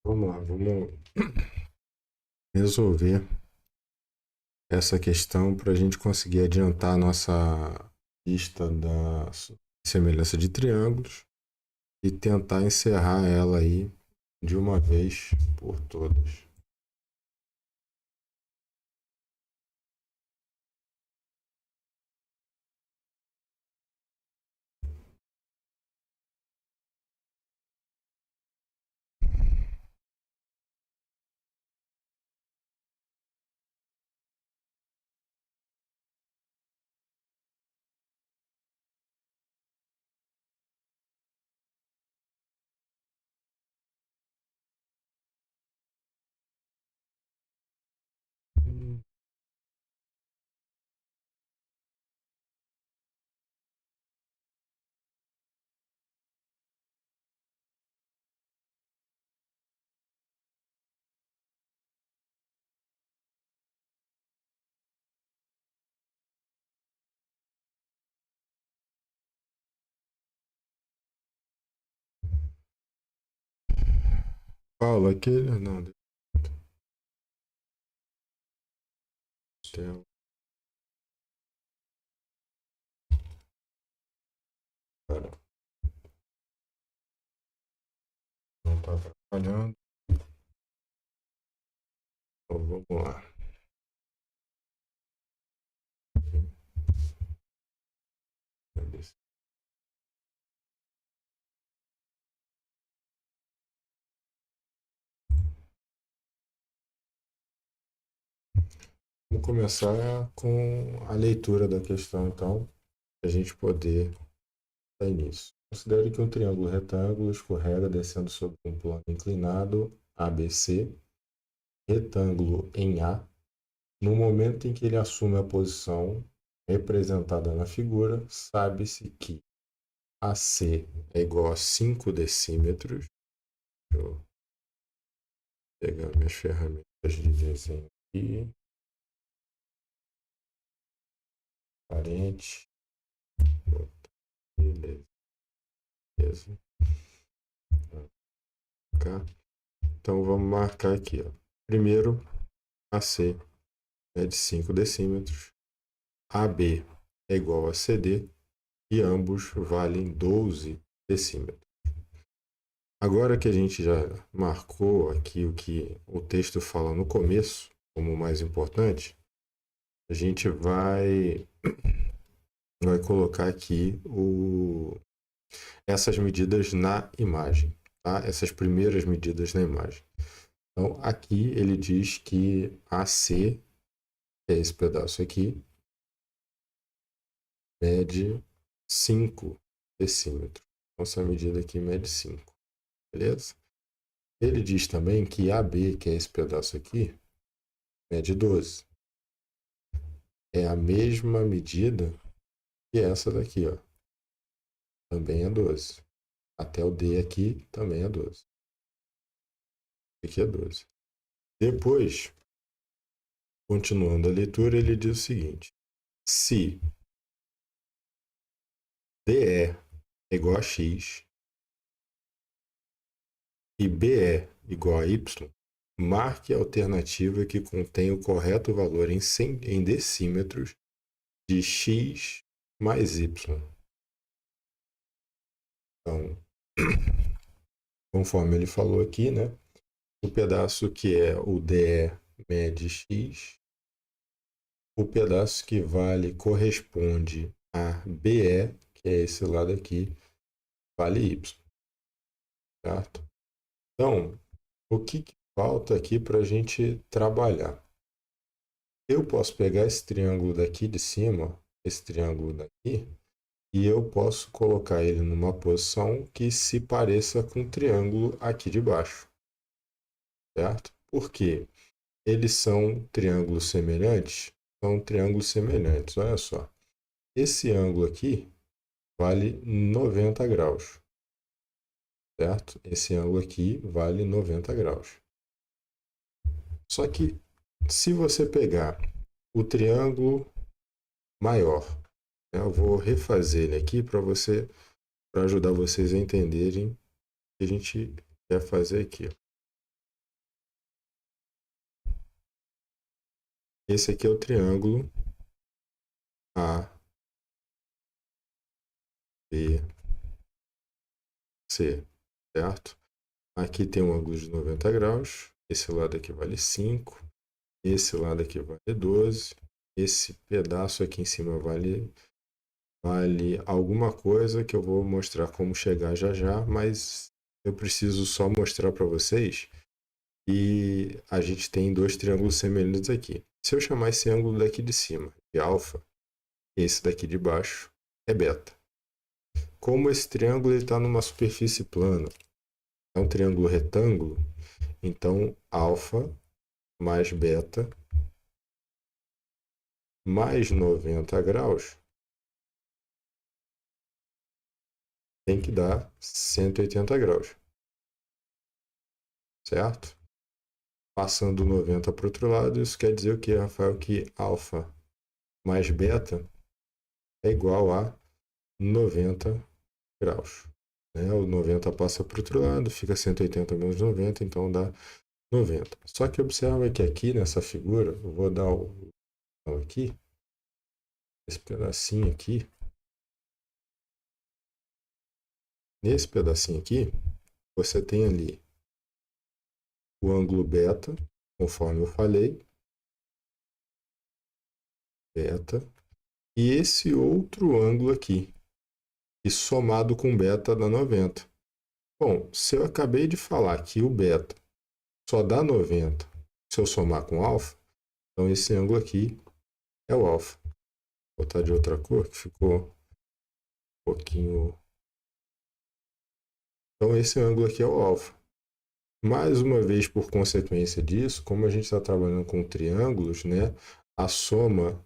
Vamos lá, vamos resolver essa questão para a gente conseguir adiantar a nossa lista da semelhança de triângulos e tentar encerrar ela aí de uma vez por todas. Paulo, aquele. Não, tela. Cara, não está atrapalhando. Então vamos lá. Vamos começar com a leitura da questão, então, para a gente poder dar início. Considere que um triângulo retângulo escorrega descendo sobre um plano inclinado ABC, retângulo em A. No momento em que ele assume a posição representada na figura, sabe-se que AC é igual a 5 decímetros. Deixa eu pegar minhas ferramentas de desenho aqui. Parente. Beleza. Cá. Então vamos marcar aqui. Ó. Primeiro, AC é de 5 decímetros. AB é igual a CD e ambos valem 12 decímetros. Agora que a gente já marcou aqui o que o texto fala no começo, como o mais importante, a gente vai colocar aqui essas medidas na imagem, tá? Essas primeiras medidas na imagem. Então, aqui ele diz que AC, que é esse pedaço aqui, mede 5 decímetros. Então, essa medida aqui mede 5, beleza? Ele diz também que AB, que é esse pedaço aqui, mede 12. É a mesma medida que essa daqui, ó. Também é 12. Até o D aqui também é 12. Aqui é 12. Depois, continuando a leitura, ele diz o seguinte: se DE é igual a X e BE igual a Y, marque a alternativa que contém o correto valor em decímetros de X mais Y. Então, conforme ele falou aqui, né? O pedaço que é o DE mede X, o pedaço que corresponde a BE, que é esse lado aqui, vale Y, certo? Então, o que falta aqui para a gente trabalhar? Eu posso pegar esse triângulo daqui de cima, esse triângulo daqui, e eu posso colocar ele numa posição que se pareça com o triângulo aqui de baixo, certo? Por quê? Eles são triângulos semelhantes? São triângulos semelhantes, olha só. Esse ângulo aqui vale 90 graus, certo? Esse ângulo aqui vale 90 graus. Só que se você pegar o triângulo maior, né, eu vou refazer ele aqui para ajudar vocês a entenderem o que a gente quer fazer aqui. Esse aqui é o triângulo ABC, certo? Aqui tem um ângulo de 90 graus. Esse lado aqui vale 5. Esse lado aqui vale 12. Esse pedaço aqui em cima vale alguma coisa que eu vou mostrar como chegar já já, mas eu preciso só mostrar para vocês que a gente tem dois triângulos semelhantes aqui. Se eu chamar esse ângulo daqui de cima de alfa, esse daqui de baixo é beta. Como esse triângulo está numa superfície plana, é um triângulo retângulo, então alfa mais beta mais 90 graus tem que dar 180 graus, certo? Passando 90 para o outro lado, isso quer dizer o que, Rafael? Que alfa mais beta é igual a 90 graus. Né? O 90 passa para o outro lado, fica 180 menos 90, então dá 90. Só que observa que aqui nessa figura, eu vou dar o aqui, esse pedacinho aqui. Nesse pedacinho aqui, você tem ali o ângulo beta, conforme eu falei, beta, e esse outro ângulo aqui, que somado com beta dá 90. Bom, se eu acabei de falar que o beta só dá 90 se eu somar com alfa, então esse ângulo aqui é o alfa. Vou botar de outra cor que ficou um pouquinho. Então esse ângulo aqui é o alfa. Mais uma vez, por consequência disso, como a gente está trabalhando com triângulos, né, a soma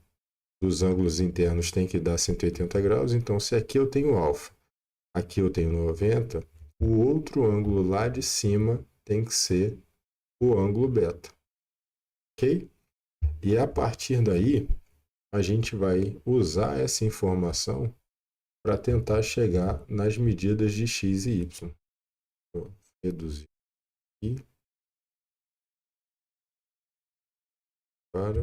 dos ângulos internos tem que dar 180 graus. Então, se aqui eu tenho alfa, aqui eu tenho 90, o outro ângulo lá de cima tem que ser o ângulo beta. Ok? E a partir daí, a gente vai usar essa informação para tentar chegar nas medidas de x e y. Vou reduzir aqui para...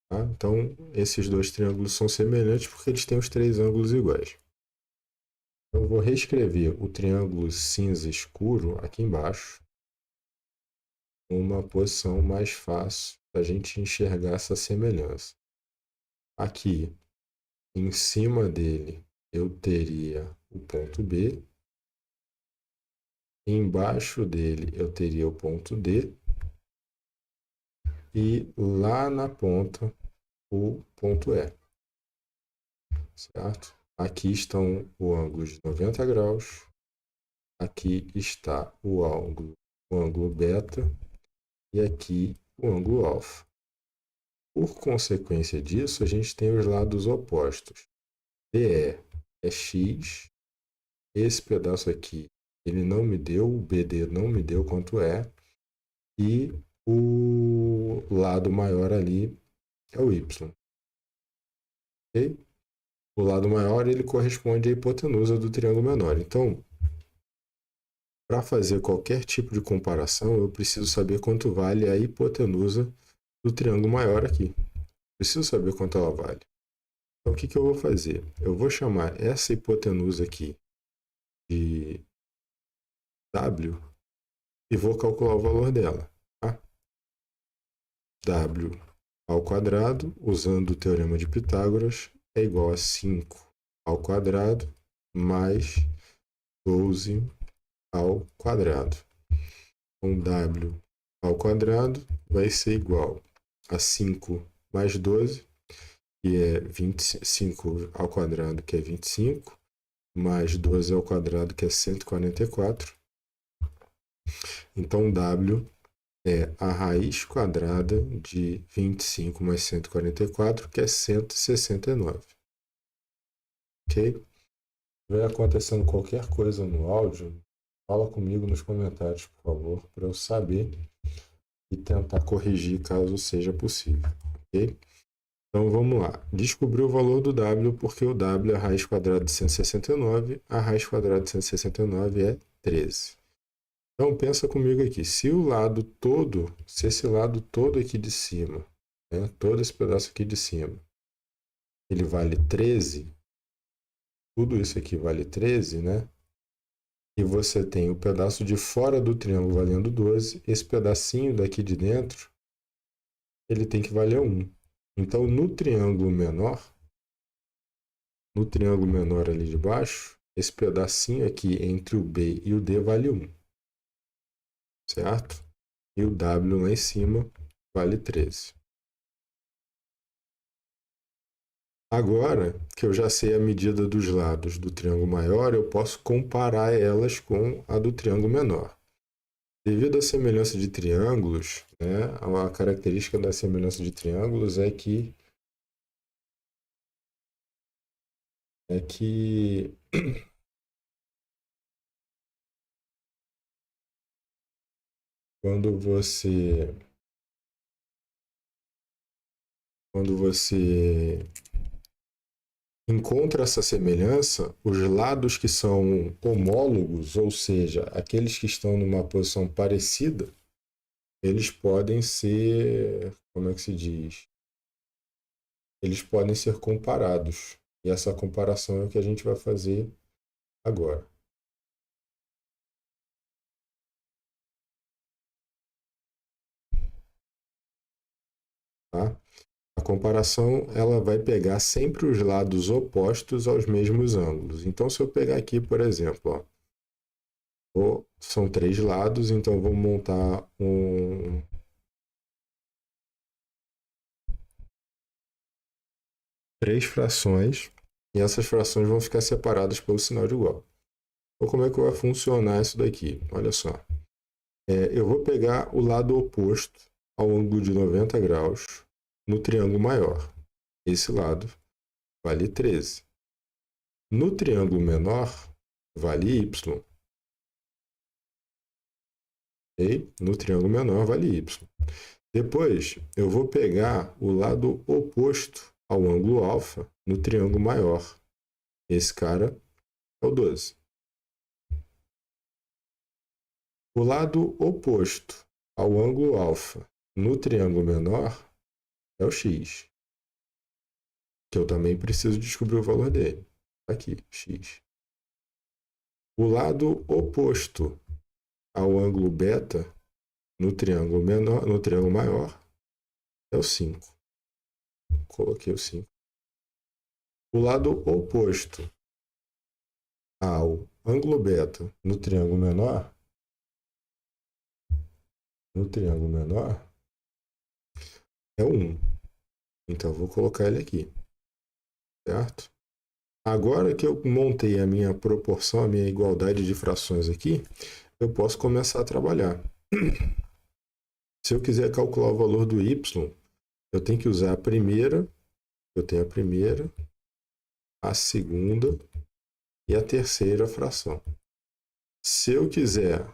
Tá? Então, esses dois triângulos são semelhantes porque eles têm os três ângulos iguais. Eu vou reescrever o triângulo cinza escuro aqui embaixo, numa posição mais fácil para a gente enxergar essa semelhança. Aqui, em cima dele, eu teria o ponto B. Embaixo dele, eu teria o ponto D. E lá na ponta, o ponto E. Certo? Aqui estão o ângulo de 90 graus. Aqui está o ângulo beta. E aqui o ângulo alfa. Por consequência disso, a gente tem os lados opostos. DE é x. Esse pedaço aqui, ele não me deu, o BD não me deu quanto é. E o lado maior ali é o y. Ok? O lado maior, ele corresponde à hipotenusa do triângulo menor. Então, para fazer qualquer tipo de comparação, eu preciso saber quanto vale a hipotenusa do triângulo maior aqui. Preciso saber quanto ela vale. Então, o que eu vou fazer? Eu vou chamar essa hipotenusa aqui de W e vou calcular o valor dela. Tá? W ao quadrado, usando o teorema de Pitágoras, é igual a 5 ao quadrado mais 12 ao quadrado. Então, W ao quadrado vai ser igual a 5 mais 12, que é 25 ao quadrado, que é 25, mais 12 ao quadrado, que é 144. Então, W é a raiz quadrada de 25 mais 144, que é 169. Ok? Se estiver acontecendo qualquer coisa no áudio, fala comigo nos comentários, por favor, para eu saber e tentar corrigir caso seja possível. Ok? Então vamos lá. Descobrir o valor do W, porque o W é a raiz quadrada de 169, a raiz quadrada de 169 é 13. Então, pensa comigo aqui. Se esse lado todo aqui de cima, né, todo esse pedaço aqui de cima, ele vale 13, tudo isso aqui vale 13, né? E você tem o pedaço de fora do triângulo valendo 12, esse pedacinho daqui de dentro, ele tem que valer 1. Então, no triângulo menor ali de baixo, esse pedacinho aqui entre o B e o D vale 1, certo? E o W lá em cima vale 13. Agora que eu já sei a medida dos lados do triângulo maior, eu posso comparar elas com a do triângulo menor. Devido à semelhança de triângulos, né, a característica da semelhança de triângulos é que quando você encontra essa semelhança, os lados que são homólogos, ou seja, aqueles que estão numa posição parecida, eles podem ser, como é que se diz? Eles podem ser comparados. E essa comparação é o que a gente vai fazer agora. Tá? A comparação ela vai pegar sempre os lados opostos aos mesmos ângulos. Então, se eu pegar aqui, por exemplo, são 3 lados, então vou montar três frações e essas frações vão ficar separadas pelo sinal de igual. Então, como é que vai funcionar isso daqui? Olha só. Eu vou pegar o lado oposto ao ângulo de 90 graus no triângulo maior. Esse lado vale 13. No triângulo menor, vale y. Okay? No triângulo menor, vale y. Depois, eu vou pegar o lado oposto ao ângulo alfa no triângulo maior. Esse cara é o 12. O lado oposto ao ângulo alfa no triângulo menor é o x, que eu também preciso descobrir o valor dele. Aqui, x. O lado oposto ao ângulo beta no triângulo menor, no triângulo maior é o 5. Coloquei o 5. O lado oposto ao ângulo beta no triângulo menor é o 1. Então, vou colocar ele aqui, certo? Agora que eu montei a minha proporção, a minha igualdade de frações aqui, eu posso começar a trabalhar. Se eu quiser calcular o valor do y, eu tenho que usar a primeira, a segunda e a terceira fração. Se eu quiser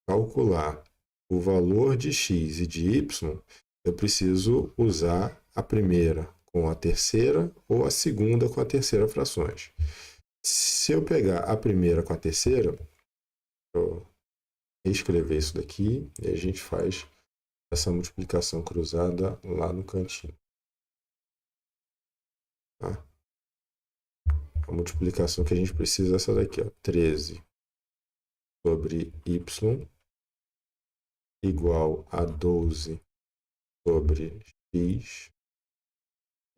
calcular o valor de x e de y, eu preciso usar a primeira com a terceira ou a segunda com a terceira frações. Se eu pegar a primeira com a terceira, eu reescrever isso daqui e a gente faz essa multiplicação cruzada lá no cantinho. Tá? A multiplicação que a gente precisa é essa daqui, ó, 13 sobre y igual a 12 sobre x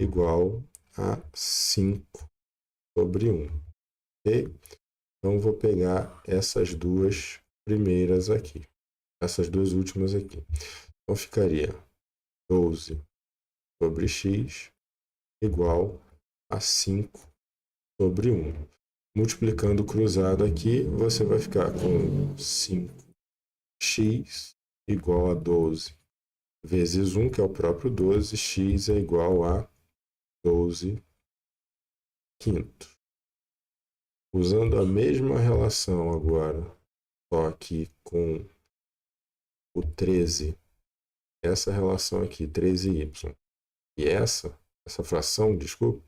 igual a 5 sobre 1. Ok? Então, vou pegar essas duas primeiras aqui. Essas duas últimas aqui. Então, ficaria 12 sobre x igual a 5 sobre 1. Multiplicando cruzado aqui, você vai ficar com 5x igual a 12 vezes 1, que é o próprio 12, x é igual a 12 quintos. Usando a mesma relação agora, só aqui com o 13, essa relação aqui, 13y, e essa fração, desculpa,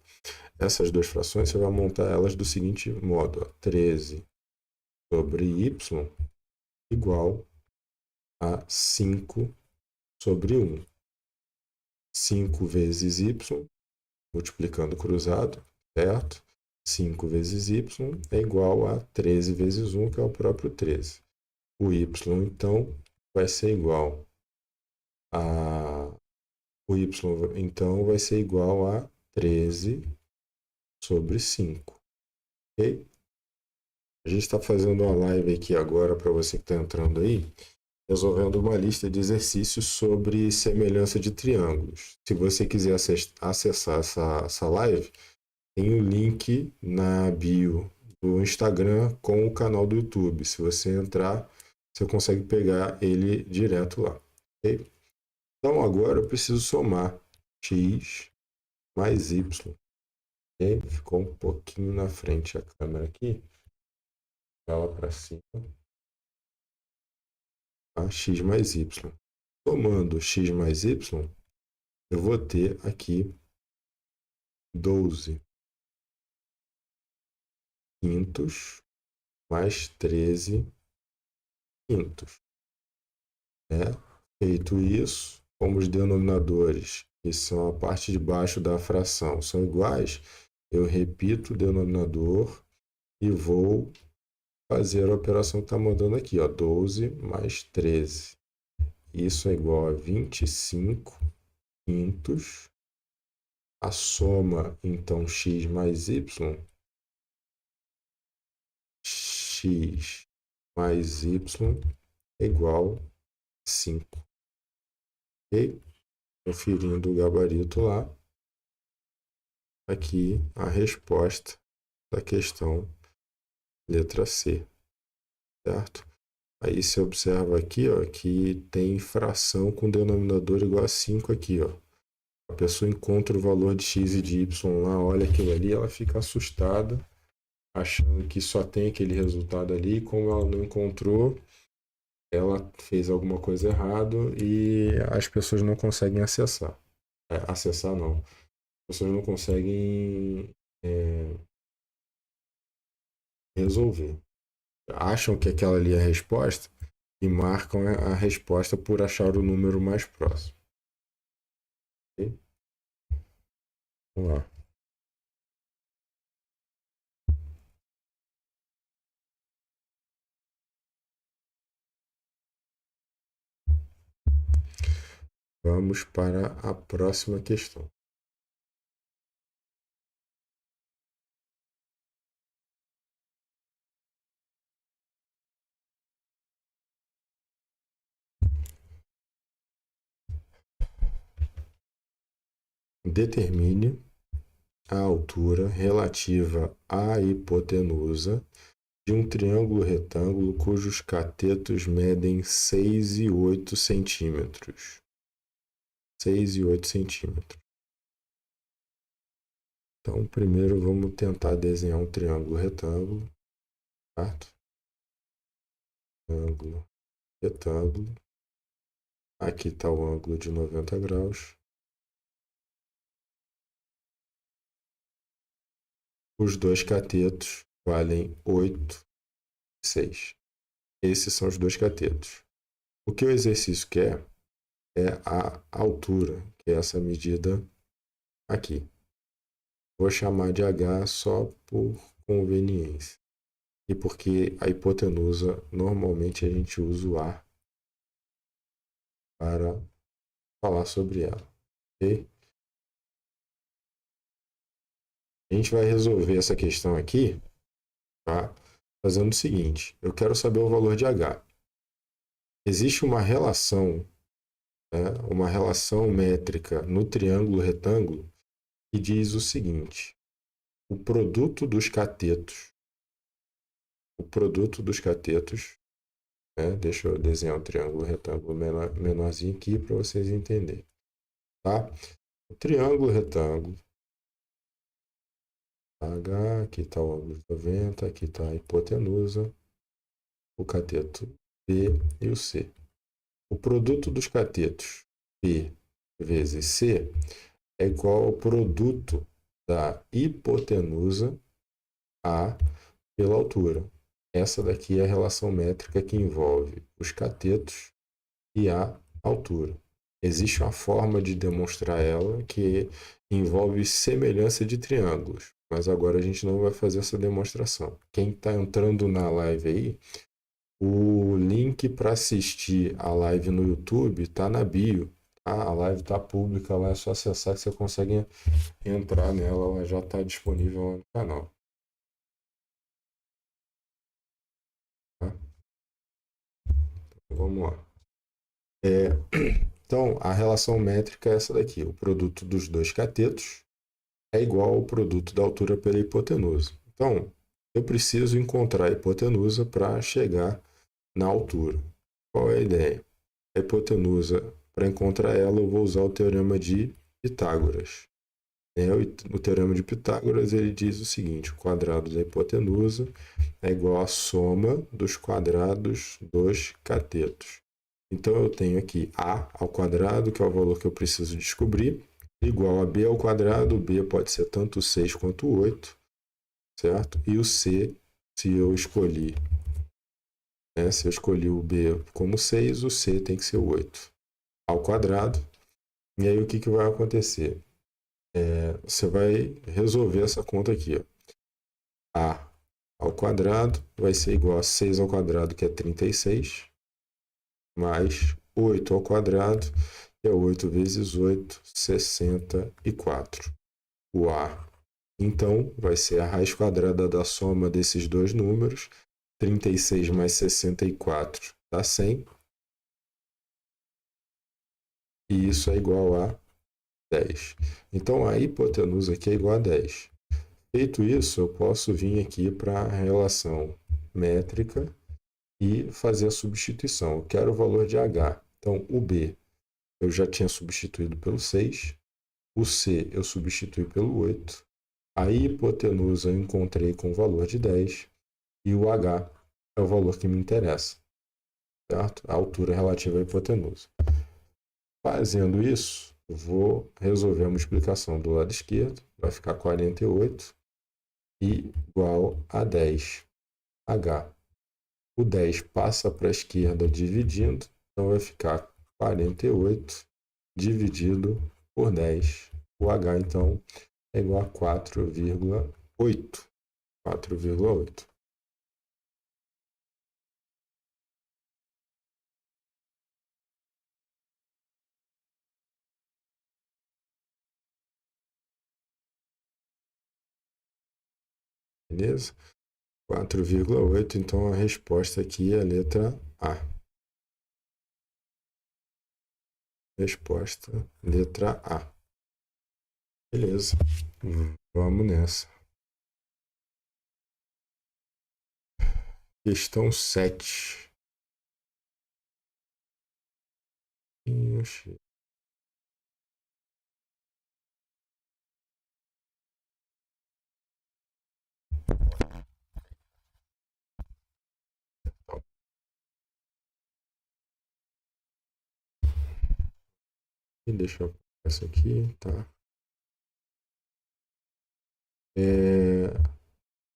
essas duas frações, você vai montar elas do seguinte modo, ó, 13 sobre y igual a 5 sobre 1. 5 vezes y, multiplicando cruzado, certo? 5 vezes y é igual a 13 vezes 1, que é o próprio 13. O y, então, vai ser igual a... O y, então, vai ser igual a 13 sobre 5. Ok? A gente está fazendo uma live aqui agora, para você que está entrando aí, resolvendo uma lista de exercícios sobre semelhança de triângulos. Se você quiser acessar essa live, tem o link na bio do Instagram com o canal do YouTube. Se você entrar, você consegue pegar ele direto lá. Okay? Então agora eu preciso somar x mais y. Okay? Ficou um pouquinho na frente a câmera aqui. Ela para cima. Tá? X mais y. Somando x mais y, eu vou ter aqui 12 quintos mais 13 quintos. Né? Feito isso, como os denominadores, que são a parte de baixo da fração, são iguais, eu repito o denominador e vou fazer a operação que está mandando aqui, ó, 12 mais 13. Isso é igual a 25 quintos. A soma, então, x mais y, x mais y é igual a 5. Ok? Conferindo o gabarito lá, aqui a resposta da questão letra C, certo? Aí você observa aqui, ó, que tem fração com denominador igual a 5 aqui, ó. A pessoa encontra o valor de x e de y lá, olha aquilo ali, ela fica assustada, achando que só tem aquele resultado ali, como ela não encontrou, ela fez alguma coisa errada e as pessoas não conseguem acessar. Acessar não. As pessoas não conseguem resolver. Acham que aquela ali é a resposta e marcam a resposta por achar o número mais próximo. Ok? Vamos lá. Vamos para a próxima questão. Determine a altura relativa à hipotenusa de um triângulo retângulo cujos catetos medem 6 e 8 centímetros. 6 e 8 centímetros. Então, primeiro vamos tentar desenhar um triângulo retângulo, certo? Triângulo retângulo. Aqui está o ângulo de 90 graus. Os dois catetos valem 8 e 6. Esses são os dois catetos. O que o exercício quer é a altura, que é essa medida aqui. Vou chamar de H só por conveniência. E porque a hipotenusa, normalmente a gente usa o A para falar sobre ela. Ok? A gente vai resolver essa questão aqui, tá? Fazendo o seguinte, eu quero saber o valor de H. Existe uma relação métrica no triângulo retângulo que diz o seguinte, o produto dos catetos, deixa eu desenhar um triângulo retângulo menorzinho aqui para vocês entenderem, tá? O triângulo retângulo, H, aqui está o ângulo de 90, aqui está a hipotenusa, o cateto P e o C. O produto dos catetos P vezes C é igual ao produto da hipotenusa A pela altura. Essa daqui é a relação métrica que envolve os catetos e a altura. Existe uma forma de demonstrar ela que envolve semelhança de triângulos, mas agora a gente não vai fazer essa demonstração. Quem está entrando na live aí, o link para assistir a live no YouTube está na bio. Tá? A live está pública lá, é só acessar que você consegue entrar nela, ela já está disponível lá no canal. Tá? Então, vamos lá. Então, a relação métrica é essa daqui. O produto dos dois catetos é igual ao produto da altura pela hipotenusa. Então, eu preciso encontrar a hipotenusa para chegar na altura. Qual é a ideia? A hipotenusa, para encontrar ela, eu vou usar o teorema de Pitágoras. O teorema de Pitágoras ele diz o seguinte: o quadrado da hipotenusa é igual à soma dos quadrados dos catetos. Então eu tenho aqui a ao quadrado, que é o valor que eu preciso descobrir, igual a b ao quadrado. B pode ser tanto 6 quanto 8, certo? E o c, se eu escolhi, se eu escolhi o b como 6, o c tem que ser 8 ao quadrado. E aí o que vai acontecer? Você vai resolver essa conta aqui. Ó. A ao quadrado vai ser igual a 6 ao quadrado, que é 36, mais 8 ao quadrado, que é 8 vezes 8, 64. O A, então, vai ser a raiz quadrada da soma desses dois números. 36 mais 64 dá 100. E isso é igual a 10. Então, a hipotenusa aqui é igual a 10. Feito isso, eu posso vir aqui para a relação métrica e fazer a substituição. Eu quero o valor de H. Então, o B eu já tinha substituído pelo 6. O C eu substituí pelo 8. A hipotenusa eu encontrei com o valor de 10. E o H é o valor que me interessa, certo? A altura relativa à hipotenusa. Fazendo isso, eu vou resolver a multiplicação do lado esquerdo. Vai ficar 48 igual a 10. H. O 10 passa para a esquerda dividindo, então vai ficar 48 dividido por 10. O H, então, é igual a 4,8. 4,8. Beleza? 4,8. Então, a resposta aqui é a letra A. Resposta, letra A. Beleza. Vamos nessa. Questão 7. Deixa eu essa aqui, tá?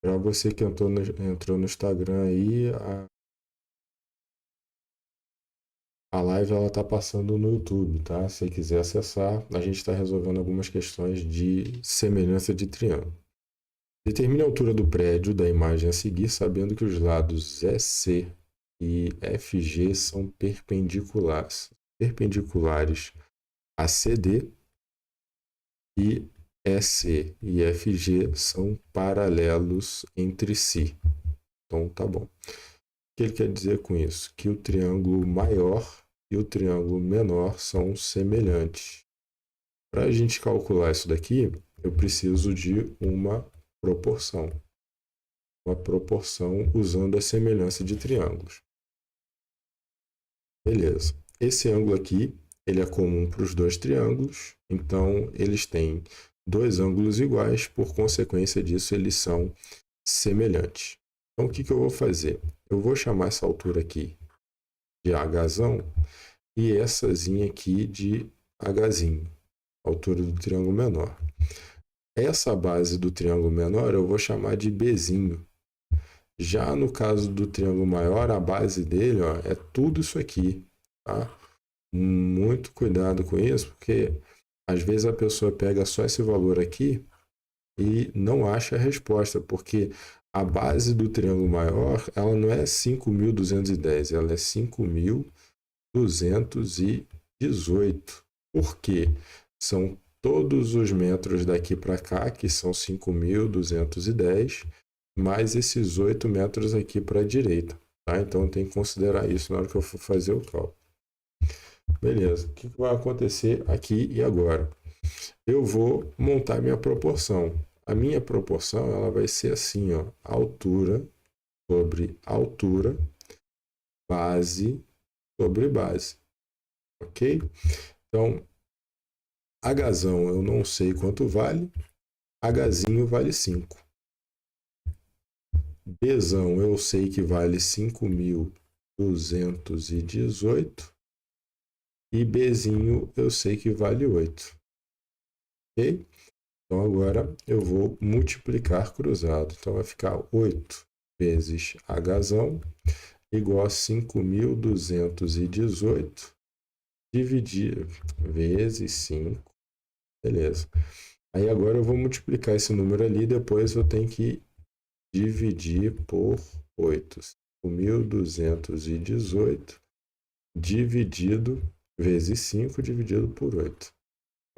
Para você que entrou no Instagram aí, a live ela tá passando no YouTube, tá? Se você quiser acessar, a gente está resolvendo algumas questões de semelhança de triângulo. Determine a altura do prédio da imagem a seguir, sabendo que os lados EC e FG são perpendiculares a CD e EC e FG são paralelos entre si. Então, tá bom. O que ele quer dizer com isso? Que o triângulo maior e o triângulo menor são semelhantes. Para a gente calcular isso daqui, eu preciso de uma proporção. Uma proporção usando a semelhança de triângulos. Beleza. Esse ângulo aqui, ele é comum para os dois triângulos, então eles têm dois ângulos iguais, por consequência disso eles são semelhantes. Então o que eu vou fazer? Eu vou chamar essa altura aqui de Hzão eessazinha aqui de Hzinho, altura do triângulo menor. Essa base do triângulo menor eu vou chamar de Bzinho. Já no caso do triângulo maior, a base dele é tudo isso aqui, tá? muito cuidado com isso, porque às vezes a pessoa pega só esse valor aqui e não acha a resposta, porque a base do triângulo maior, ela não é 5.210, ela é 5.218. Por quê? São todos os metros daqui para cá, que são 5.210, mais esses 8 metros aqui para a direita. Tá? Então tem que considerar isso na hora que eu for fazer o cálculo. Beleza, o que vai acontecer aqui e agora? Eu vou montar minha proporção. A minha proporção ela vai ser assim, ó, altura sobre altura, base sobre base, ok? Então, Hzão eu não sei quanto vale, Hzinho vale 5. Bzão eu sei que vale 5.218 e Bzinho eu sei que vale 8, ok? Então agora eu vou multiplicar cruzado. Então vai ficar 8 vezes Hzão igual a 5.218 dividir vezes 5. Beleza. Aí agora eu vou multiplicar esse número ali, depois eu tenho que dividir por 8. 5.218 dividido vezes 5 dividido por 8.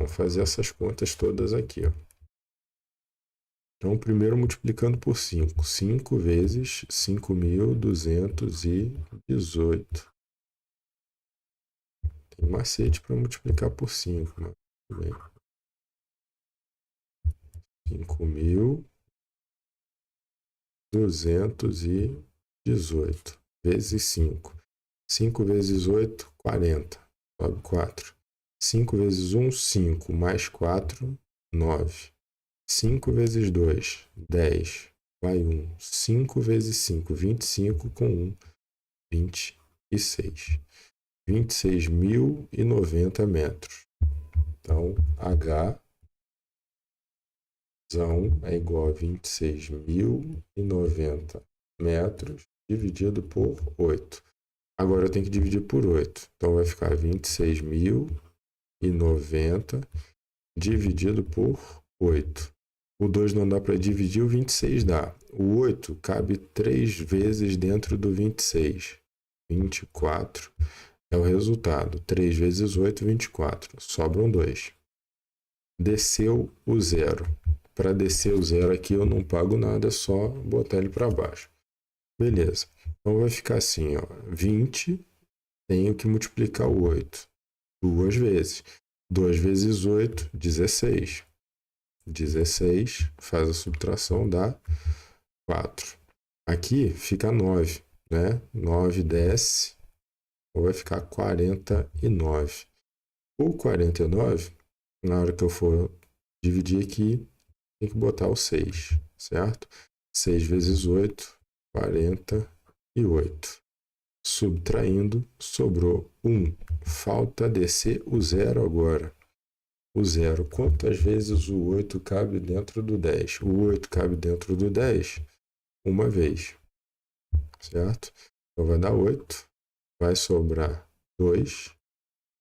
Vamos fazer essas contas todas aqui, ó. Então, primeiro multiplicando por 5. 5 vezes 5.218. Tem macete para multiplicar por 5, mas tudo bem. 5.218 vezes 5. 5 vezes 8, 40. Sobe 4. 5 vezes 1, 5. Mais 4, 9. 5 vezes 2, 10. Vai 1. 5 vezes 5, 25. Com 1, 26. 26.090 metros. Então, Hzão é igual a 26.090 metros dividido por 8. Agora eu tenho que dividir por 8. Então vai ficar 26.090 dividido por 8. O 2 não dá para dividir, o 26 dá. O 8 cabe 3 vezes dentro do 26. 24 é o resultado. 3 vezes 8, 24. Sobram 2. Desceu o 0. Para descer o 0 aqui eu não pago nada, é só botar ele para baixo. Beleza. Então vai ficar assim, ó, 20, tenho que multiplicar o 8 duas vezes. 2 vezes 8, 16. 16, faz a subtração, dá 4. Aqui fica 9, né? 9 desce, então vai ficar 49. O 49, na hora que eu for dividir aqui, tem que botar o 6, certo? 6 vezes 8, 48. Subtraindo, sobrou 1. Falta descer o 0 agora. O 0, quantas vezes o 8 cabe dentro do 10? O 8 cabe dentro do 10 uma vez, certo? Então vai dar 8, vai sobrar 2.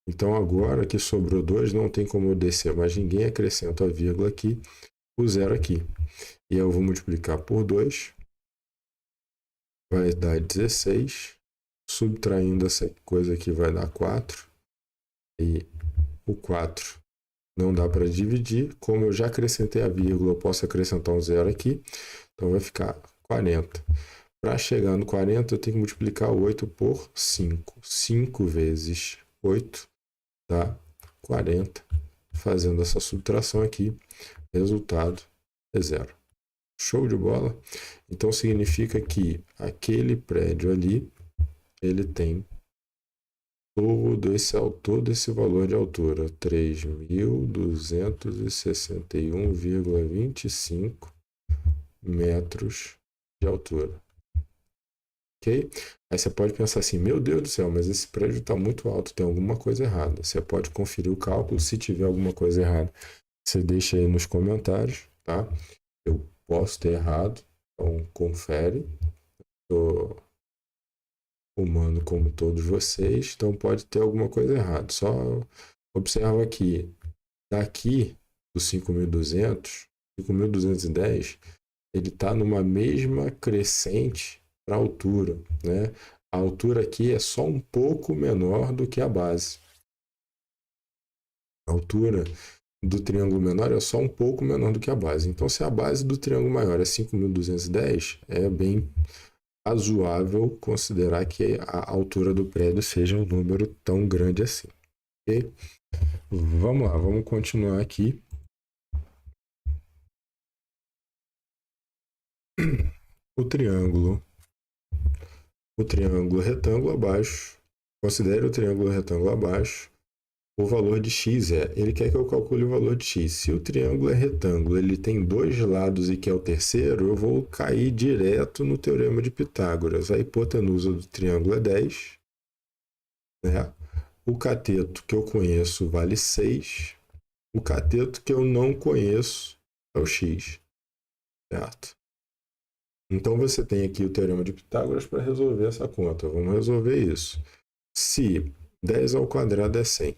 Então agora que sobrou 2, não tem como eu descer mais ninguém, acrescento a vírgula aqui, o 0 aqui. E eu vou multiplicar por 2, vai dar 16, subtraindo essa coisa aqui vai dar 4, e o 4 não dá para dividir, como eu já acrescentei a vírgula, eu posso acrescentar um 0 aqui, então vai ficar 40. Para chegar no 40, eu tenho que multiplicar 8 por 5. 5 vezes 8 dá 40. Fazendo essa subtração aqui, resultado é 0. Show de bola? Então significa que aquele prédio ali, ele tem todo esse valor de altura, 3.261,25 metros de altura. Ok? Aí você pode pensar assim, meu Deus do céu, mas esse prédio está muito alto, tem alguma coisa errada. Você pode conferir o cálculo, se tiver alguma coisa errada, você deixa aí nos comentários, tá? Eu posso ter errado, então confere. humano como todos vocês, então pode ter alguma coisa errada. Só observa que daqui do 5.210, ele está numa mesma crescente para a altura, né? A altura aqui é só um pouco menor do que a base. A altura do triângulo menor é só um pouco menor do que a base. Então, se a base do triângulo maior é 5.210, é bem razoável considerar que a altura do prédio seja um número tão grande assim. Okay? Vamos lá, vamos continuar aqui. O triângulo retângulo abaixo. Considere o triângulo retângulo abaixo. O valor de x ele quer que eu calcule o valor de x. Se o triângulo é retângulo, ele tem dois lados e quer o terceiro, eu vou cair direto no teorema de Pitágoras. A hipotenusa do triângulo é 10, né? O cateto que eu conheço vale 6. O cateto que eu não conheço é o x, certo? Então você tem aqui o teorema de Pitágoras para resolver essa conta. Vamos resolver isso. Se 10 ao quadrado é 100,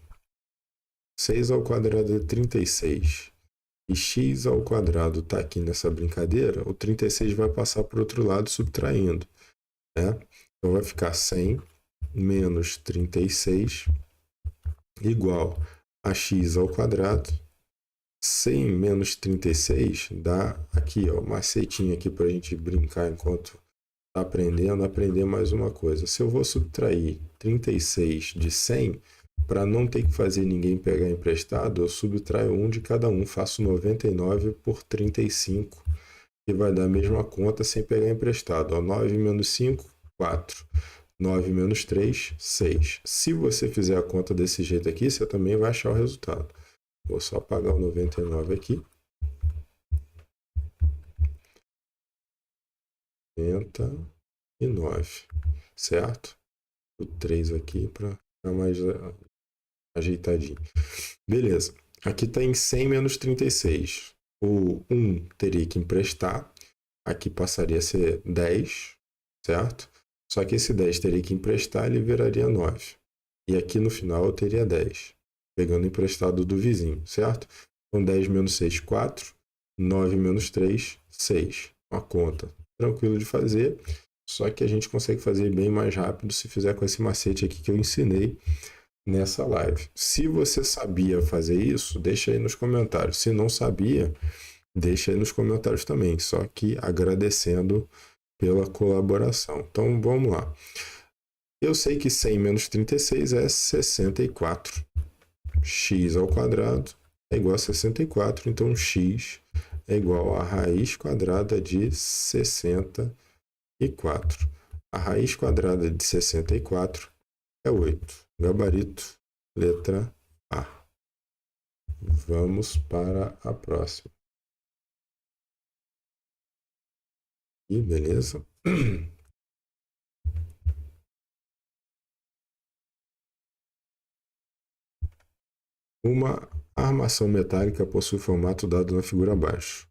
6 ao quadrado é 36 e x ao quadrado está aqui nessa brincadeira, o 36 vai passar para o outro lado subtraindo, né? Então vai ficar 100 menos 36 igual a x ao quadrado. 100 menos 36 dá aqui, ó, macetinho aqui para a gente brincar enquanto está aprendendo, aprender mais uma coisa. Se eu vou subtrair 36 de 100, para não ter que fazer ninguém pegar emprestado, eu subtraio um de cada um, faço 99 por 35, que vai dar a mesma conta sem pegar emprestado. Ó, 9 menos 5, 4. 9 menos 3, 6. Se você fizer a conta desse jeito aqui, você também vai achar o resultado. Vou só apagar o 99 aqui. 99, certo? O 3 aqui para ficar mais ajeitadinho. Beleza. Aqui está em 100 menos 36. O 1 teria que emprestar. Aqui passaria a ser 10, certo? Só que esse 10 teria que emprestar, ele viraria 9. E aqui no final eu teria 10, pegando emprestado do vizinho, certo? Então 10 menos 6, 4. 9 menos 3, 6. Uma conta tranquilo de fazer, só que a gente consegue fazer bem mais rápido se fizer com esse macete aqui que eu ensinei nessa live. Se você sabia fazer isso, deixa aí nos comentários. Se não sabia, deixa aí nos comentários também, só que agradecendo pela colaboração. Então vamos lá. Eu sei que 100 menos 36 é 64. X ao quadrado é igual a 64, então x é igual a raiz quadrada de 64. A raiz quadrada de 64 é 8. Gabarito, letra A. Vamos para a próxima. E beleza? Uma armação metálica possui o formato dado na figura abaixo.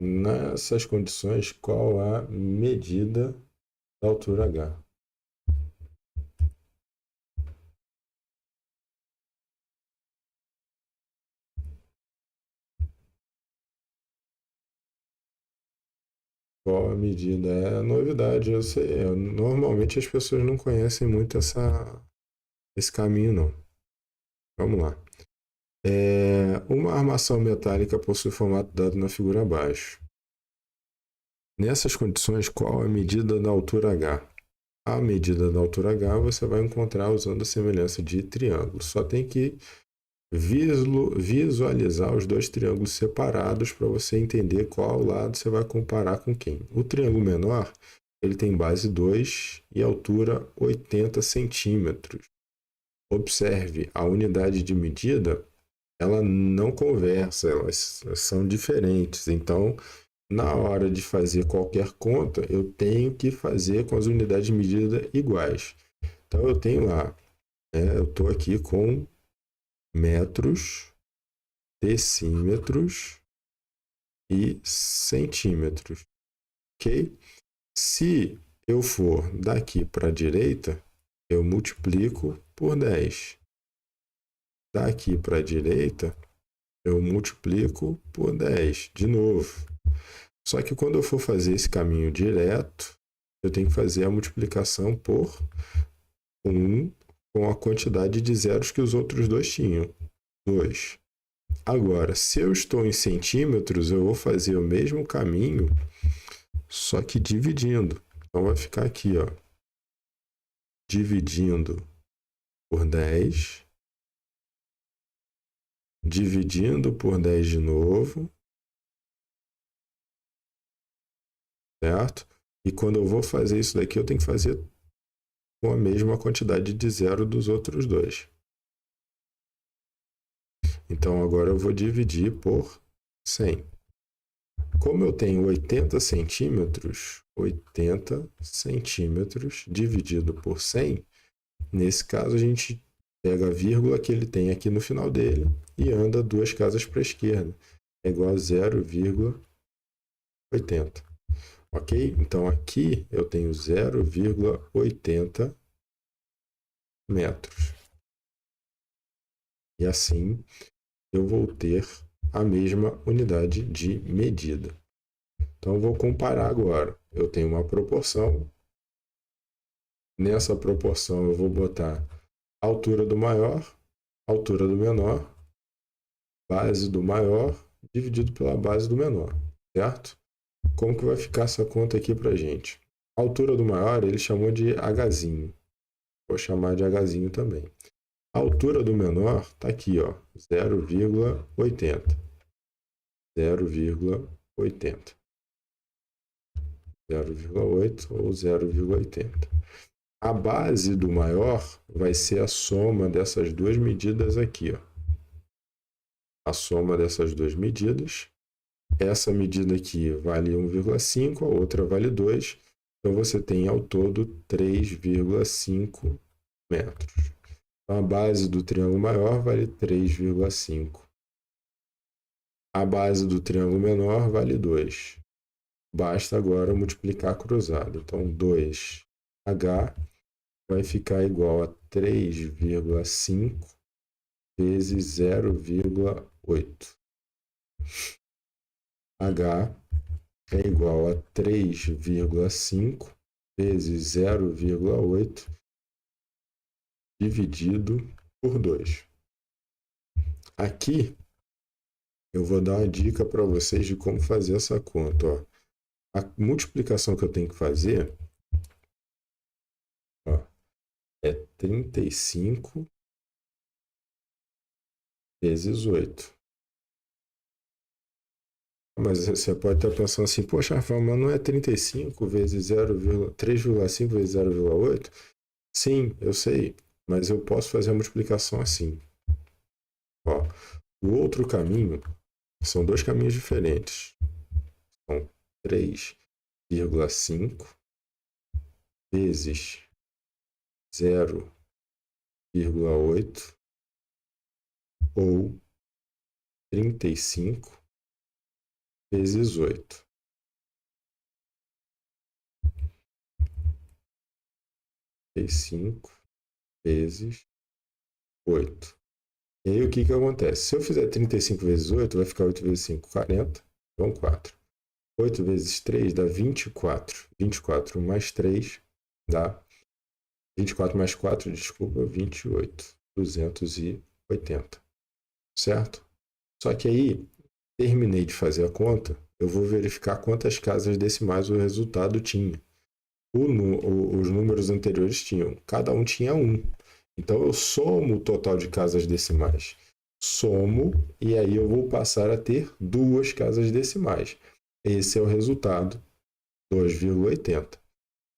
Nessas condições, qual a medida da altura H? Qual a medida? É novidade, eu sei. Normalmente as pessoas não conhecem muito esse caminho, não. Vamos lá. Uma armação metálica possui o formato dado na figura abaixo. Nessas condições, qual a medida da altura H? A medida da altura H você vai encontrar usando a semelhança de triângulos. Só tem que visualizar os dois triângulos separados para você entender qual lado você vai comparar com quem. O triângulo menor, ele tem base 2 e altura 80 centímetros. Observe, a unidade de medida, ela não conversa, elas são diferentes. Então, na hora de fazer qualquer conta, eu tenho que fazer com as unidades de medida iguais. Então, eu tenho lá, eu estou aqui com metros, decímetros e centímetros, ok? Se eu for daqui para a direita, eu multiplico por 10. Daqui para a direita, eu multiplico por 10 de novo. Só que quando eu for fazer esse caminho direto, eu tenho que fazer a multiplicação por 1 com a quantidade de zeros que os outros dois tinham, 2. Agora, se eu estou em centímetros, eu vou fazer o mesmo caminho, só que dividindo. Então vai ficar aqui, ó, dividindo por 10, dividindo por 10 de novo, certo? E quando eu vou fazer isso daqui, eu tenho que fazer com a mesma quantidade de zero dos outros dois. Então agora eu vou dividir por 100. Como eu tenho 80 centímetros dividido por 100, nesse caso a gente pega a vírgula que ele tem aqui no final dele e anda 2 casas para a esquerda. É igual a 0,80. Ok? Então aqui eu tenho 0,80 metros. E assim eu vou ter a mesma unidade de medida. Então eu vou comparar agora. Eu tenho uma proporção. Nessa proporção eu vou botar a altura do maior, altura do menor, base do maior dividido pela base do menor, certo? Como que vai ficar essa conta aqui para a gente? A altura do maior ele chamou de Hzinho. Vou chamar de Hzinho também. A altura do menor está aqui, ó, 0,80. 0,80. 0,8 ou 0,80. A base do maior vai ser a soma dessas duas medidas aqui, ó. A soma dessas duas medidas. Essa medida aqui vale 1,5, a outra vale 2. Então você tem ao todo 3,5 metros. Então a base do triângulo maior vale 3,5. A base do triângulo menor vale 2. Basta agora multiplicar cruzado. Então 2H vai ficar igual a 3,5 vezes 0,8. H é igual a 3,5 vezes 0,8 dividido por 2. Aqui eu vou dar uma dica para vocês de como fazer essa conta. Ó. A multiplicação que eu tenho que fazer, ó, é 35 vezes 8. Mas você pode estar pensando assim, poxa, Rafael, mas não é 35 vezes 3,5 vezes 0,8? Sim, eu sei, mas eu posso fazer a multiplicação assim. Ó, o outro caminho, são dois caminhos diferentes. São 3,5 vezes 0,8 ou 35 vezes 8. 35 vezes 8. E aí o que acontece? Se eu fizer 35 vezes 8, vai ficar 8 vezes 5, 40. Então 4. 8 vezes 3 dá 24. 24 mais 3 dá 24 mais 4, desculpa, 28. 280. Certo? Só que aí, terminei de fazer a conta, eu vou verificar quantas casas decimais o resultado tinha. Os números anteriores tinham, cada um tinha 1. Então eu somo o total de casas decimais. Somo e aí eu vou passar a ter 2 casas decimais. Esse é o resultado, 2,80,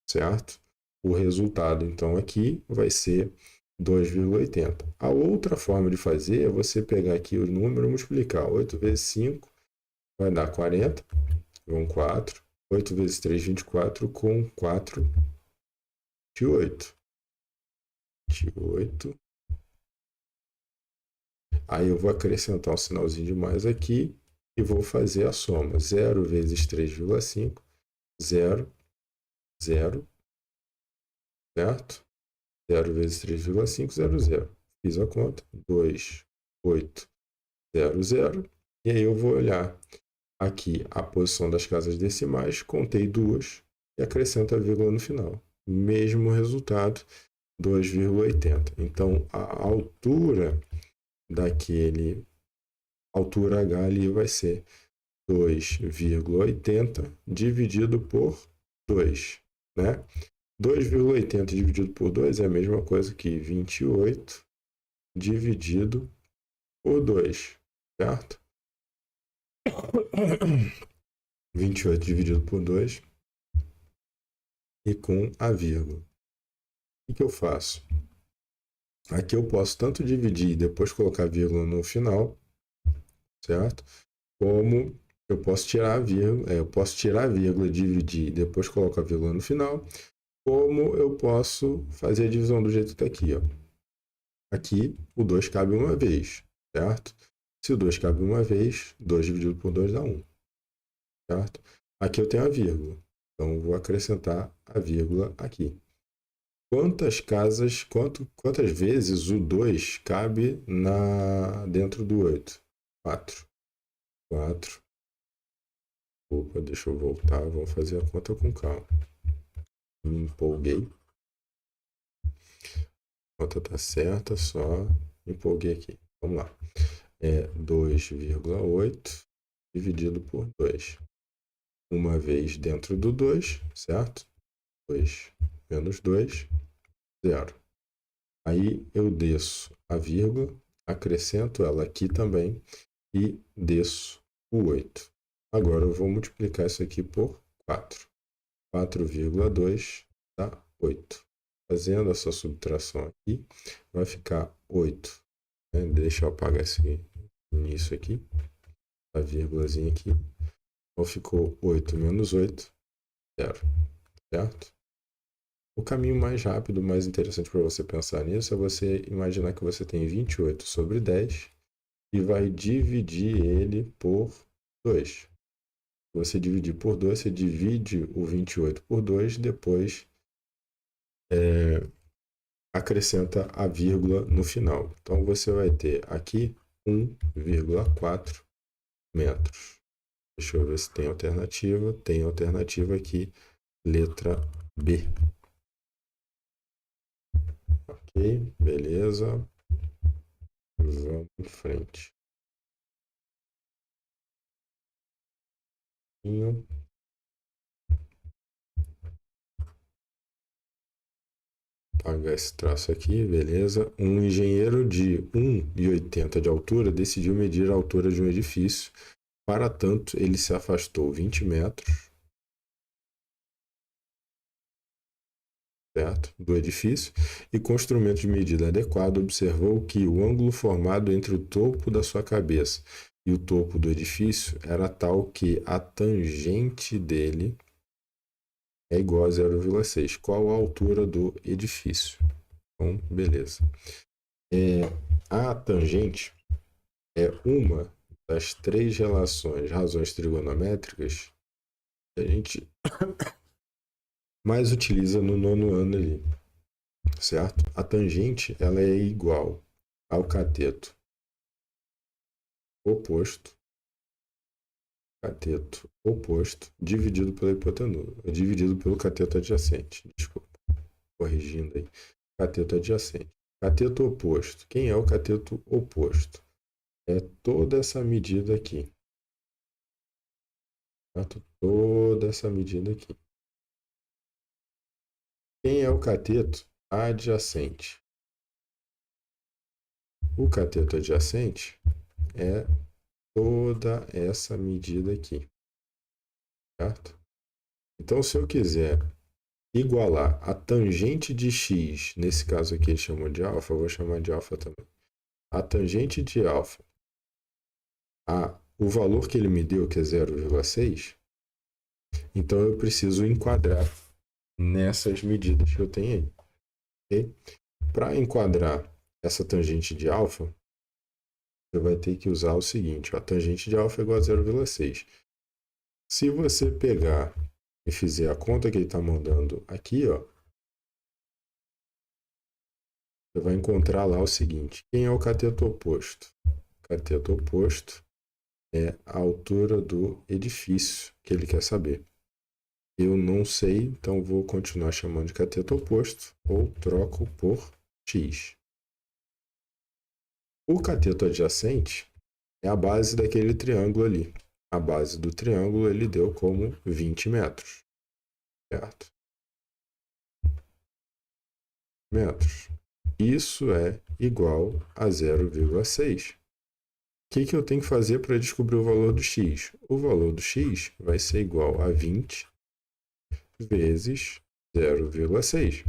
certo? O resultado, então, aqui vai ser 2,80. A outra forma de fazer é você pegar aqui o número e multiplicar. 8 vezes 5 vai dar 40, vão 4. 8 vezes 3, 24, com 4, 28. 28. Aí eu vou acrescentar um sinalzinho de mais aqui e vou fazer a soma. 0 vezes 3,5, 0, 0, certo? 0 vezes 3,5, 0, 0. Fiz a conta, 2, 8, 0, 0. E aí eu vou olhar aqui a posição das casas decimais, contei duas e acrescento a vírgula no final. Mesmo resultado, 2,80. Então, a altura daquele, altura H ali vai ser 2,80 dividido por 2, né? 2,80 dividido por 2 é a mesma coisa que 28 dividido por 2, certo? 28 dividido por 2 e com a vírgula. O que eu faço? Aqui eu posso tanto dividir e depois colocar a vírgula no final, certo? Como eu posso tirar a vírgula, dividir e depois colocar a vírgula no final, como eu posso fazer a divisão do jeito que está aqui, ó. Aqui o 2 cabe uma vez, certo? Se o 2 cabe uma vez, 2 dividido por 2 dá 1, certo? Aqui eu tenho a vírgula, então eu vou acrescentar a vírgula aqui. Quantas vezes o 2 cabe dentro do 8? 4. 4. Opa, deixa eu voltar, vamos fazer a conta com calma. Me empolguei. A conta tá certa, só me empolguei aqui. Vamos lá. É 2,8 dividido por 2. Uma vez dentro do 2, certo? 2 menos 2, 0. Aí eu desço a vírgula, acrescento ela aqui também e desço o 8. Agora eu vou multiplicar isso aqui por 4. 4,2 dá 8. Fazendo essa subtração aqui, vai ficar 8. Deixa eu apagar esse início aqui, a vírgulazinha aqui. Então ficou 8 menos 8, 0. Certo? O caminho mais rápido, mais interessante para você pensar nisso é você imaginar que você tem 28 sobre 10 e vai dividir ele por 2. Você dividir por 2, você divide o 28 por 2, depois acrescenta a vírgula no final. Então você vai ter aqui 1,4 metros. Deixa eu ver se tem alternativa. Tem alternativa aqui, letra B. Ok, beleza. Vamos em frente. Apagar esse traço aqui, beleza. Um engenheiro de 1,80 de altura decidiu medir a altura de um edifício. Para tanto, ele se afastou 20 metros, certo, do edifício e, com o instrumento de medida adequado, observou que o ângulo formado entre o topo da sua cabeça e o topo do edifício era tal que a tangente dele é igual a 0,6. Qual a altura do edifício? Então, beleza. A tangente é uma das três razões trigonométricas que a gente mais utiliza no nono ano ali, certo? A tangente ela é igual ao cateto oposto, dividido pela hipotenusa, dividido pelo cateto adjacente. Desculpa, corrigindo aí. Cateto adjacente. Cateto oposto. Quem é o cateto oposto? É toda essa medida aqui. Certo? Toda essa medida aqui. Quem é o cateto adjacente? O cateto adjacente é toda essa medida aqui, certo? Então, se eu quiser igualar a tangente de x, nesse caso aqui eles chamam de alfa, eu vou chamar de alfa também. A tangente de alfa o valor que ele me deu, que é 0,6, então eu preciso enquadrar nessas medidas que eu tenho aí. Okay? Para enquadrar essa tangente de alfa, você vai ter que usar o seguinte, a tangente de alfa é igual a 0,6. Se você pegar e fizer a conta que ele está mandando aqui, ó, você vai encontrar lá o seguinte: quem é o cateto oposto? O cateto oposto é a altura do edifício que ele quer saber. Eu não sei, então vou continuar chamando de cateto oposto ou troco por x. O cateto adjacente é a base daquele triângulo ali. A base do triângulo ele deu como 20 metros, certo? Metros. Isso é igual a 0,6. O que eu tenho que fazer para descobrir o valor do x? O valor do x vai ser igual a 20 vezes 0,6.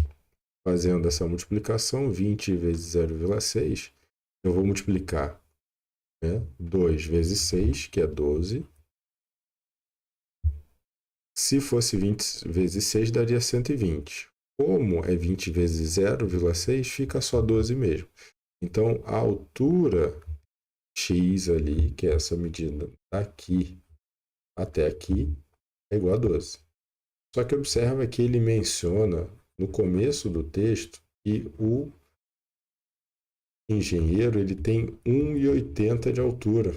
Fazendo essa multiplicação, 20 vezes 0,6, eu vou multiplicar 2 vezes 6, que é 12. Se fosse 20 vezes 6, daria 120. Como é 20 vezes 0,6, fica só 12 mesmo. Então, a altura x ali, que é essa medida daqui até aqui, é igual a 12. Só que observa que ele menciona no começo do texto que o engenheiro ele tem 1,80 de altura.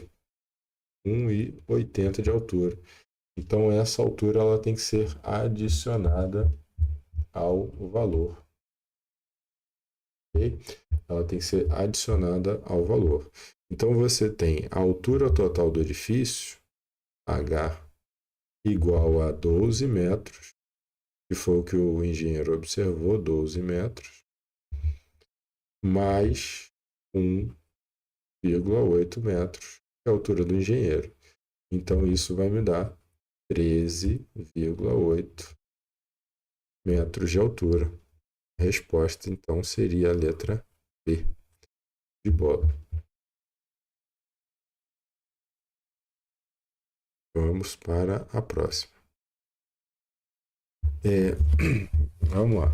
1,80 de altura. Então, essa altura ela tem que ser adicionada ao valor. Okay? Ela tem que ser adicionada ao valor. Então, você tem a altura total do edifício, H, igual a 12 metros, que foi o que o engenheiro observou, 12 metros, mais 1,8 metros, que é a altura do engenheiro. Então, isso vai me dar 13,8 metros de altura. A resposta, então, seria a letra B de bola. Vamos para a próxima. Vamos lá.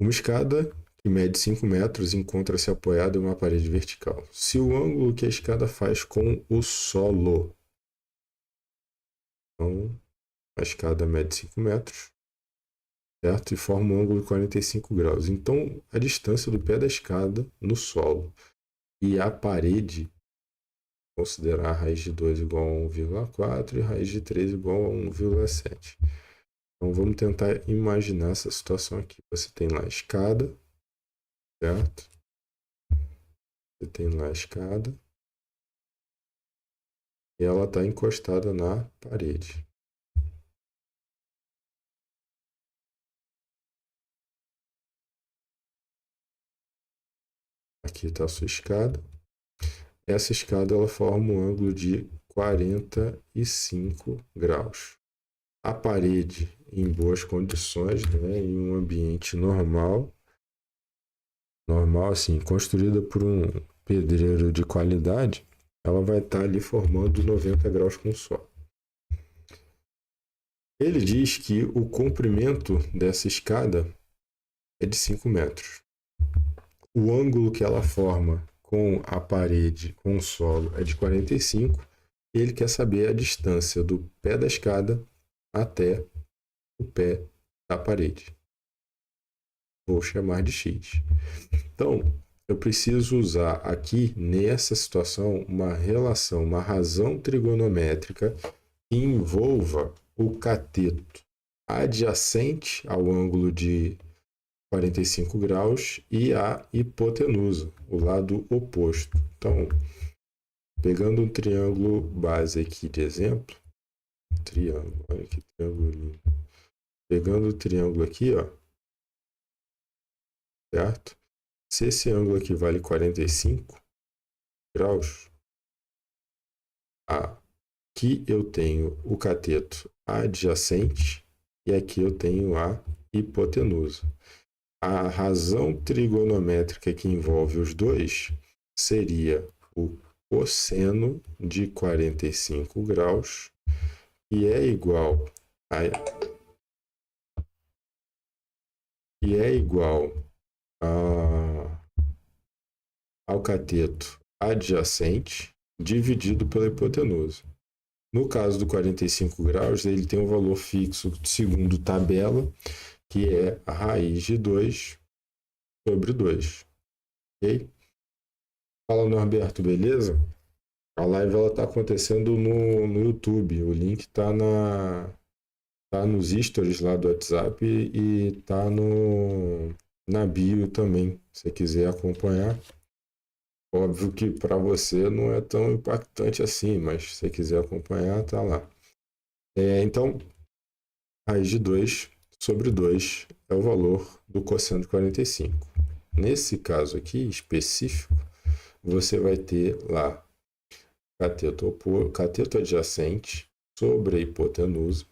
Uma escada que mede 5 metros encontra-se apoiada em uma parede vertical. Se o ângulo que a escada faz com o solo... Então, a escada mede 5 metros, certo? E forma um ângulo de 45 graus. Então, a distância do pé da escada no solo e a parede, considerar a raiz de 2 igual a 1,4 e a raiz de 3 igual a 1,7. Então, vamos tentar imaginar essa situação aqui. Você tem lá a escada, certo? Você tem lá a escada e ela está encostada na parede. Aqui está a sua escada. Essa escada ela forma um ângulo de 45 graus. A parede em boas condições, em um ambiente normal assim, construída por um pedreiro de qualidade, ela vai estar ali formando 90 graus com o sol. Ele diz que o comprimento dessa escada é de 5 metros. O ângulo que ela forma com a parede, com o solo, é de 45. E ele quer saber a distância do pé da escada até o pé da parede. Vou chamar de x. Então, eu preciso usar aqui, nessa situação, uma relação, uma razão trigonométrica que envolva o cateto adjacente ao ângulo de 45 graus e a hipotenusa, o lado oposto. Então, pegando um triângulo base aqui de exemplo, triângulo, olha que triângulo lindo. Pegando o triângulo aqui, ó, certo? Se esse ângulo aqui vale 45 graus, aqui eu tenho o cateto adjacente e aqui eu tenho a hipotenusa. A razão trigonométrica que envolve os dois seria o cosseno de 45 graus, que é igual ao cateto adjacente dividido pela hipotenusa. No caso do 45 graus, ele tem um valor fixo segundo tabela, que é a raiz de 2 sobre 2. Ok? Fala, Norberto, beleza? A live está acontecendo no YouTube. O link tá nos stories lá do WhatsApp e tá na bio também, se você quiser acompanhar. Óbvio que para você não é tão impactante assim, mas se você quiser acompanhar, tá lá. Então, raiz de 2 sobre 2 é o valor do cosseno de 45. Nesse caso aqui específico, você vai ter lá cateto adjacente sobre a hipotenusa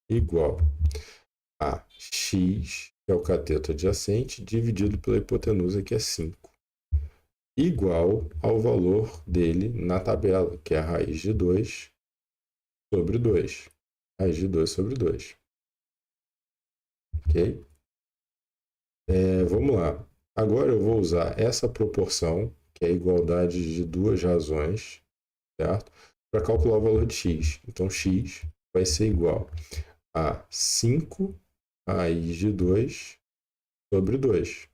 igual a x, que é o cateto adjacente, dividido pela hipotenusa, que é 5, igual ao valor dele na tabela, que é a raiz de 2 sobre 2. Raiz de 2 sobre 2. Ok? Vamos lá. Agora eu vou usar essa proporção, que é a igualdade de duas razões, certo? Para calcular o valor de x. Então, x vai ser igual a 5 raiz de 2 sobre 2.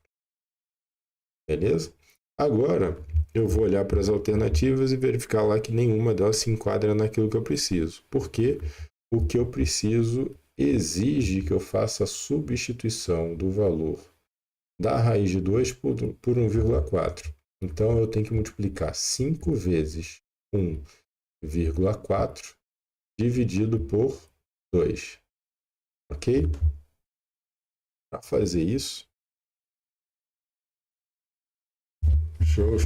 Beleza? Agora, eu vou olhar para as alternativas e verificar lá que nenhuma delas se enquadra naquilo que eu preciso. Porque o que eu preciso exige que eu faça a substituição do valor da raiz de 2 por 1,4. Então, eu tenho que multiplicar 5 vezes 1,4 dividido por 2. Ok? Para fazer isso, show.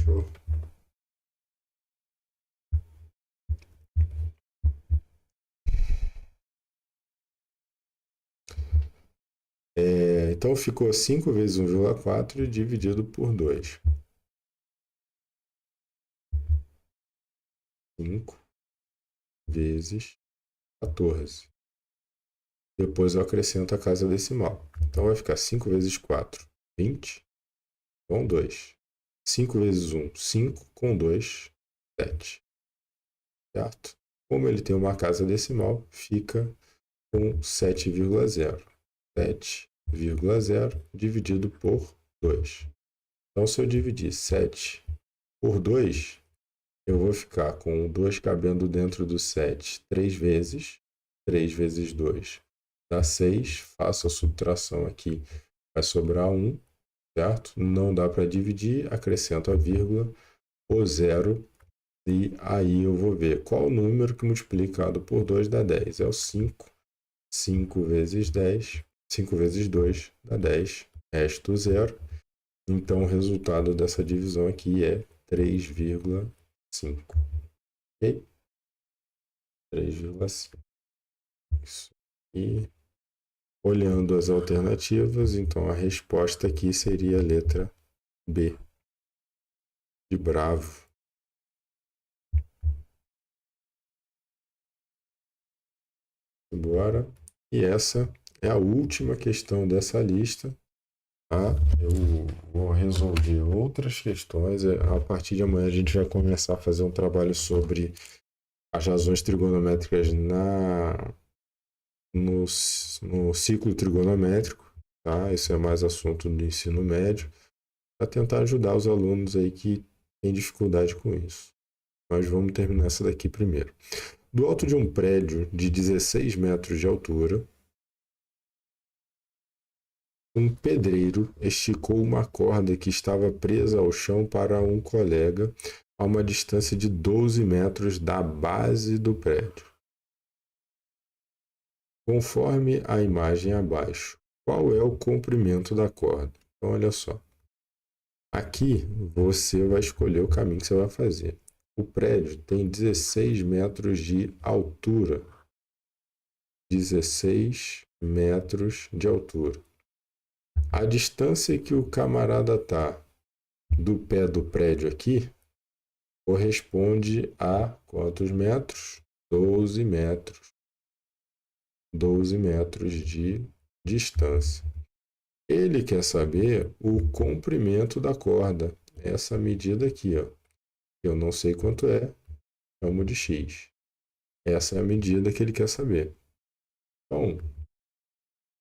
Então, ficou 5 vezes 1,4 dividido por 2. 5 vezes 14. Depois eu acrescento a casa decimal. Então, vai ficar 5 vezes 4, 20, com 2. 5 vezes 1, 5, com 2, 7. Certo? Como ele tem uma casa decimal, fica com 7,0. 7,0 dividido por 2. Então, se eu dividir 7 por 2, eu vou ficar com 2 cabendo dentro do 7 3 vezes. 3 vezes 2 dá 6. Faço a subtração aqui, vai sobrar 1, certo? Não dá para dividir, acrescento a vírgula, o zero, e aí eu vou ver qual o número que multiplicado por 2 dá 10. É o 5. 5 vezes 10, 5 vezes 2 dá 10, resta o zero. Então, o resultado dessa divisão aqui é 3,5. Ok? 3,5. Isso. E olhando as alternativas, então a resposta aqui seria a letra B, de bravo. Bora. E essa é a última questão dessa lista. Tá? Eu vou resolver outras questões. A partir de amanhã a gente vai começar a fazer um trabalho sobre as razões trigonométricas no ciclo trigonométrico. Tá? Isso é mais assunto do ensino médio, para tentar ajudar os alunos aí que têm dificuldade com isso. Mas vamos terminar essa daqui primeiro. Do alto de um prédio de 16 metros de altura, um pedreiro esticou uma corda que estava presa ao chão para um colega a uma distância de 12 metros da base do prédio. Conforme a imagem abaixo, qual é o comprimento da corda? Então, olha só. Aqui você vai escolher o caminho que você vai fazer. O prédio tem 16 metros de altura. 16 metros de altura. A distância que o camarada está do pé do prédio aqui corresponde a quantos metros? 12 metros. 12 metros de distância. Ele quer saber o comprimento da corda. Essa medida aqui, ó. Eu não sei quanto é, chamo de x. Essa é a medida que ele quer saber. Então,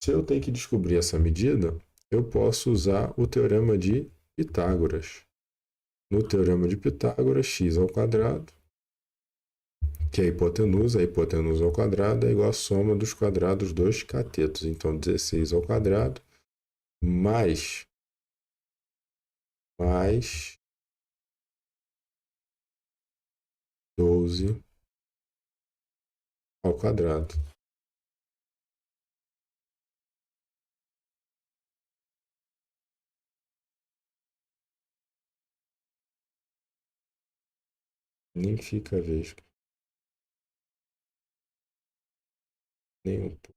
Se eu tenho que descobrir essa medida, eu posso usar o teorema de Pitágoras. No teorema de Pitágoras, x ao quadrado, que é a hipotenusa ao quadrado é igual à soma dos quadrados dos catetos. Então, 16 ao quadrado mais 12 ao quadrado. Nem fica vesgo. Nem um pouco.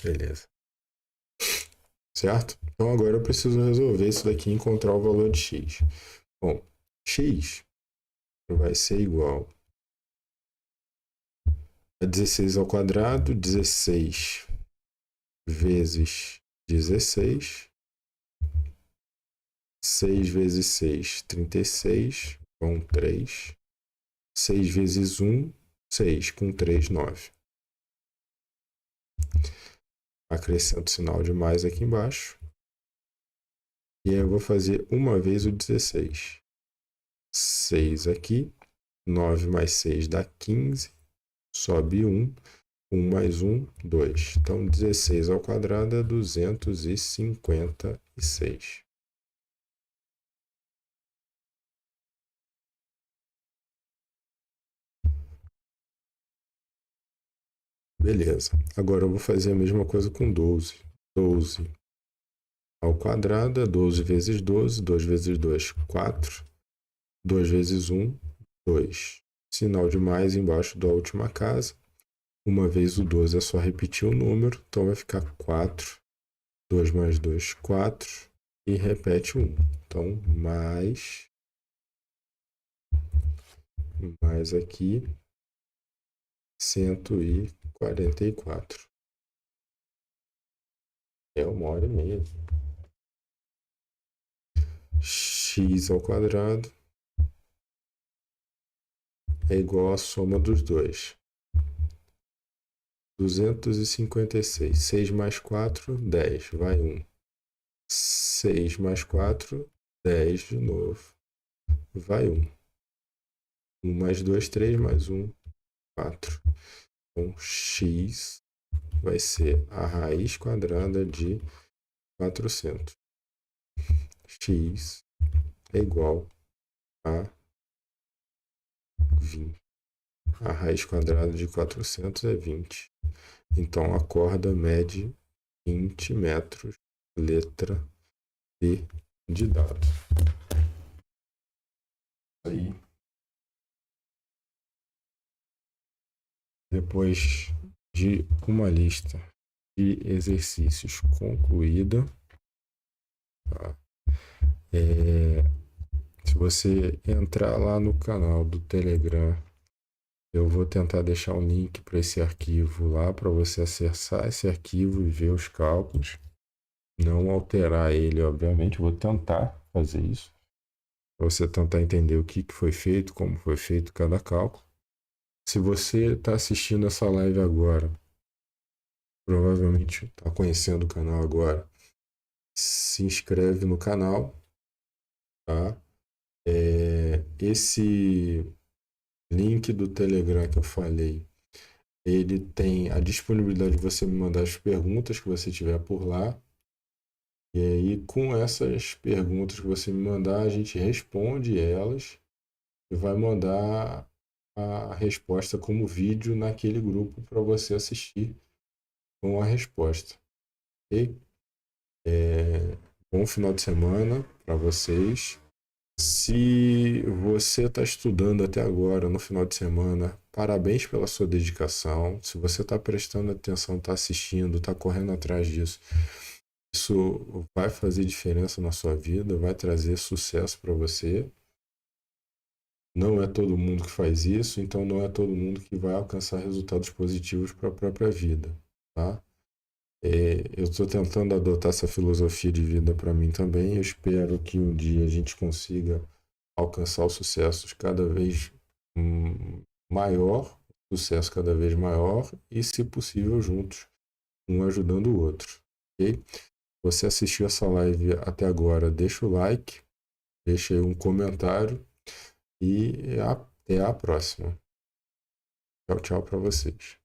Beleza. Certo? Então agora eu preciso resolver isso daqui e encontrar o valor de x. Bom, x vai ser igual a 16 ao quadrado, 16 vezes 16, 6 vezes 6, 36, com 3, 6 vezes 1, 6, com 3, 9. Acrescento o sinal de mais aqui embaixo. E aí eu vou fazer uma vez o 16. 6 aqui, 9 mais 6 dá 15, sobe 1, 1 mais 1, 2. Então, 16 ao quadrado é 256. Beleza. Agora eu vou fazer a mesma coisa com 12. 12 ao quadrado é 12 vezes 12. 2 vezes 2, 4. 2 vezes 1, 2. Sinal de mais embaixo da última casa. Uma vez o 12 é só repetir o número, então vai ficar 4. 2 mais 2, 4. E repete 1. Então, mais aqui, 144. É 1h30. X ao quadrado é igual à soma dos dois. 256. 6 mais 4, 10. Vai 1. 6 mais 4, 10 de novo. Vai 1. 1 mais 2, 3 mais 1, 4. Então, x vai ser a raiz quadrada de 400. X é igual a 20. A raiz quadrada de 400 é 20. Então, a corda mede 20 metros, letra D de dado. Aí, depois de uma lista de exercícios concluída, tá? Se você entrar lá no canal do Telegram, eu vou tentar deixar um link para esse arquivo lá, para você acessar esse arquivo e ver os cálculos. Não alterar ele, obviamente, vou tentar fazer isso. Para você tentar entender o que foi feito, como foi feito cada cálculo. Se você está assistindo essa live agora, provavelmente está conhecendo o canal agora, se inscreve no canal, tá? Esse link do Telegram que eu falei, ele tem a disponibilidade de você me mandar as perguntas que você tiver por lá. E aí, com essas perguntas que você me mandar, a gente responde elas e vai mandar a resposta como vídeo naquele grupo para você assistir com a resposta. Ok? Bom final de semana para vocês. Se você está estudando até agora, no final de semana, parabéns pela sua dedicação. Se você está prestando atenção, está assistindo, está correndo atrás disso, isso vai fazer diferença na sua vida, vai trazer sucesso para você. Não é todo mundo que faz isso, então não é todo mundo que vai alcançar resultados positivos para a própria vida, tá? Eu estou tentando adotar essa filosofia de vida para mim também. Eu espero que um dia a gente consiga alcançar o sucesso cada vez maior sucesso cada vez maior e, se possível, juntos, um ajudando o outro, ok? Você assistiu essa live até agora, deixa o like, deixa aí um comentário e até a próxima. Tchau, tchau para vocês.